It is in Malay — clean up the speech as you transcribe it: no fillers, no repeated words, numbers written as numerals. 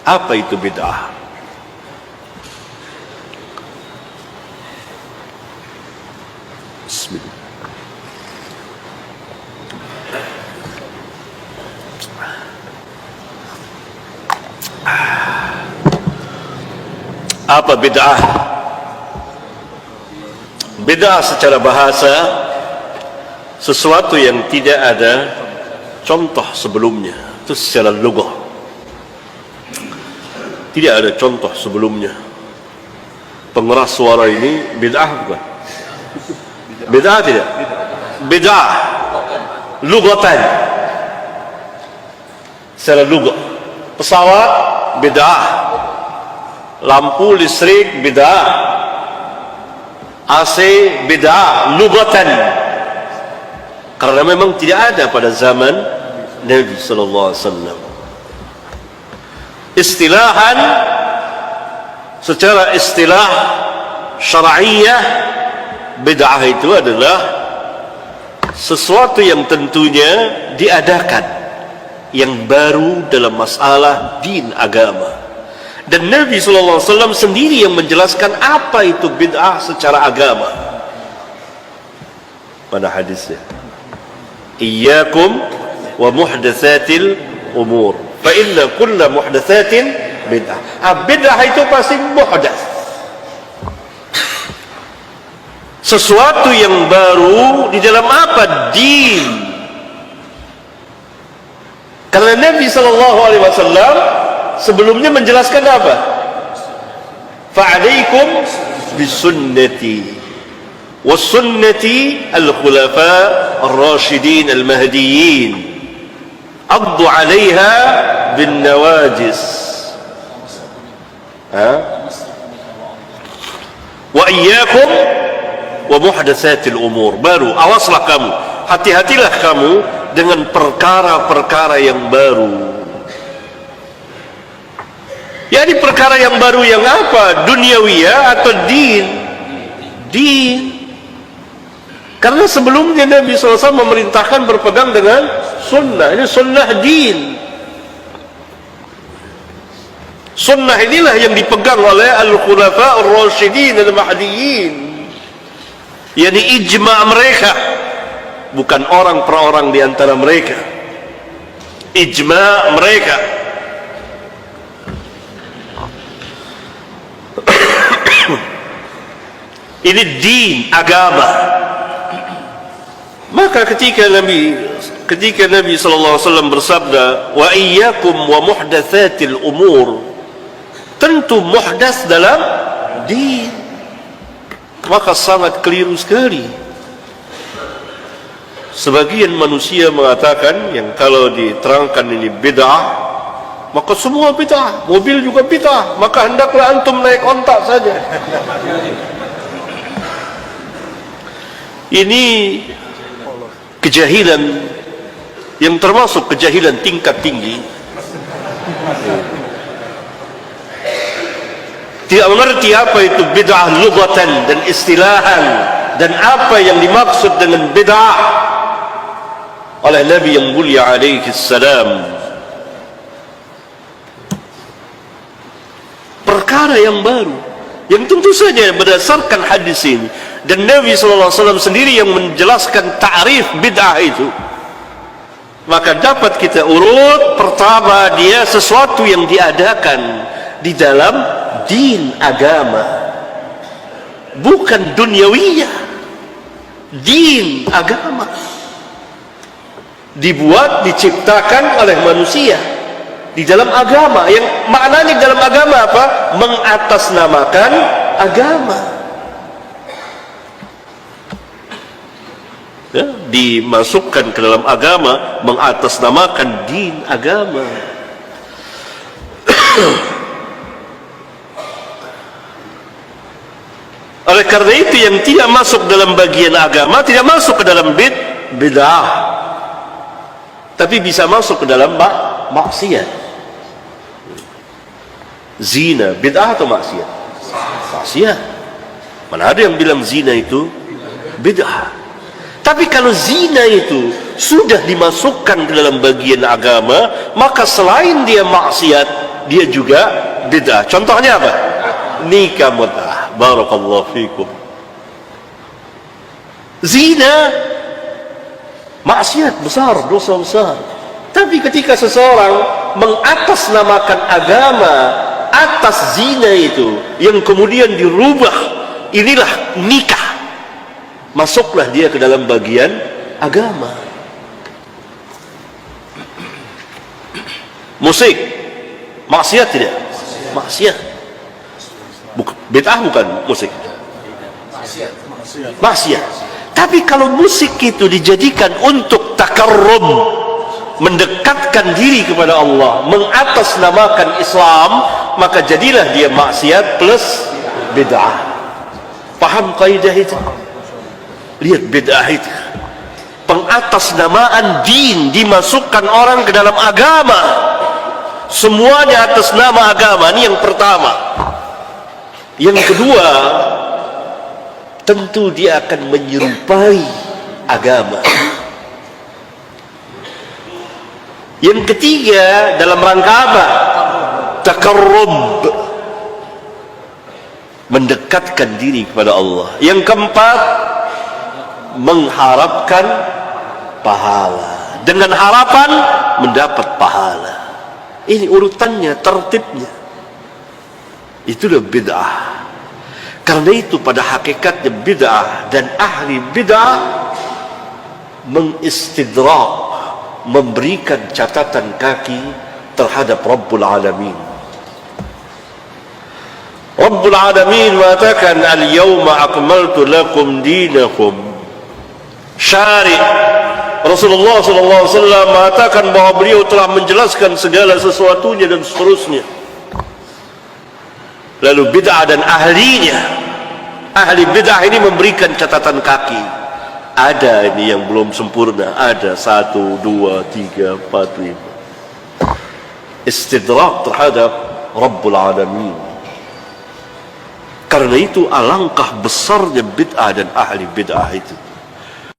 Apa itu bid'ah? Bismillah. Apa bid'ah? Bid'ah secara bahasa sesuatu yang tidak ada contoh sebelumnya. Itu secara lugah. Tidak ada contoh sebelumnya. Pengeras suara ini bid'ah bukan? Bid'ah tidak? Bid'ah lugatan. Secara lugah. Pesawat bid'ah. Lampu listrik bid'ah. AC bid'ah lugatan. Karena memang tidak ada pada zaman Nabi sallallahu alaihi wasallam. Istilahan, secara istilah syar'iyyah, bid'ah itu adalah sesuatu yang tentunya diadakan, yang baru dalam masalah din agama. Dan Nabi sallallahu alaihi wasallam sendiri yang menjelaskan apa itu bid'ah secara agama pada hadisnya. Iyyakum wa muhdatsatil umur fa inna kulla muhdatsatin bid'ah. Bid'ah itu pasti muhdats, sesuatu yang baru di dalam apa? Din. Karena Nabi sallallahu alaihi wasallam sebelumnya menjelaskan apa? Fa'alaikum bisunnati wa sunnati al-khulafa ar-rashidin al-mahdiyyin addu 'alayha bin nawajis. Wa iyyakum wa muhdatsatil umur. Baru, awaslah kamu, hati-hatilah kamu dengan perkara-perkara yang baru. Jadi perkara yang baru yang apa? Duniawiyah atau din? Din. Karena sebelumnya Nabi SAW memerintahkan berpegang dengan sunnah. Ini sunnah din. Sunnah inilah yang dipegang oleh al-khulafa ar-rasyidin al-mahdiyyin. Yani ijma' mereka, bukan orang per orang di antara mereka. Ijma' mereka. Ini din, agama. Maka ketika Nabi sallallahu alaihi wasallam bersabda, wa iyyakum wa muhdatsatil umur, tentu muhdats dalam din. Maka sangat keliru sekali. Sebagian manusia mengatakan yang kalau diterangkan ini bid'ah, maka semua bid'ah, mobil juga bid'ah, maka hendaklah antum naik ontak saja. Ini kejahilan yang termasuk kejahilan tingkat tinggi. Tidak mengerti apa itu bid'ah lughatan dan istilahan, dan apa yang dimaksud dengan bid'ah oleh Nabi yang mulia alaihi salam. Perkara yang baru yang tentu saja berdasarkan hadis ini, dan Nabi SAW sendiri yang menjelaskan ta'rif bid'ah itu, maka dapat kita urut. Pertama, dia sesuatu yang diadakan di dalam din agama, bukan duniawiyah. Din agama dibuat, diciptakan oleh manusia di dalam agama, yang maknanya dalam agama apa? Mengatasnamakan agama. Ya, dimasukkan ke dalam agama, mengatasnamakan din agama. Oleh karena itu, yang tidak masuk dalam bagian agama tidak masuk ke dalam bid'ah, tapi bisa masuk ke dalam maksiat. Zina bid'ah atau maksiat? Maksiat. Mana ada yang bilang zina itu bid'ah? Tapi kalau zina itu sudah dimasukkan ke dalam bagian agama, maka selain dia maksiat, dia juga bid'ah. Contohnya apa? Nikah mut'ah. Barakallahu fikum. Zina, maksiat besar, dosa besar. Tapi ketika seseorang mengatasnamakan agama atas zina itu, yang kemudian dirubah, inilah nikah, masuklah dia ke dalam bagian agama. Musik, maksiat tidak? Maksiat. Bid'ah bukan musik? Maksiat. Tapi kalau musik itu dijadikan untuk takarrum, mendekatkan diri kepada Allah, mengatasnamakan Islam, maka jadilah dia maksiat plus bid'ah. Paham kaidah itu? Lihat bid'ah itu, pengatasnamaan din, dimasukkan orang ke dalam agama, semuanya atas nama agama. Ini yang pertama. Yang kedua, tentu dia akan menyerupai agama. Yang ketiga, dalam rangka apa? Takarrub, mendekatkan diri kepada Allah. Yang keempat, mengharapkan pahala, dengan harapan mendapat pahala. Ini urutannya, tertibnya. Itulah bid'ah. Karena itu pada hakikatnya bid'ah dan ahli bid'ah mengistidrak, memberikan catatan kaki terhadap Rabbul Alamin. Rabbul Alamin mengatakan, al-yawma akmaltu lakum dinakum. Syari' Rasulullah SAW mengatakan bahwa beliau telah menjelaskan segala sesuatunya dan seterusnya. Lalu bid'ah dan ahlinya, ahli bid'ah ini memberikan catatan kaki. Ada ini yang belum sempurna, ada 1, 2, 3, 4, 5. Istidrak terhadap Rabbul Alamin. Karena itu alangkah besarnya bid'ah dan ahli bid'ah itu.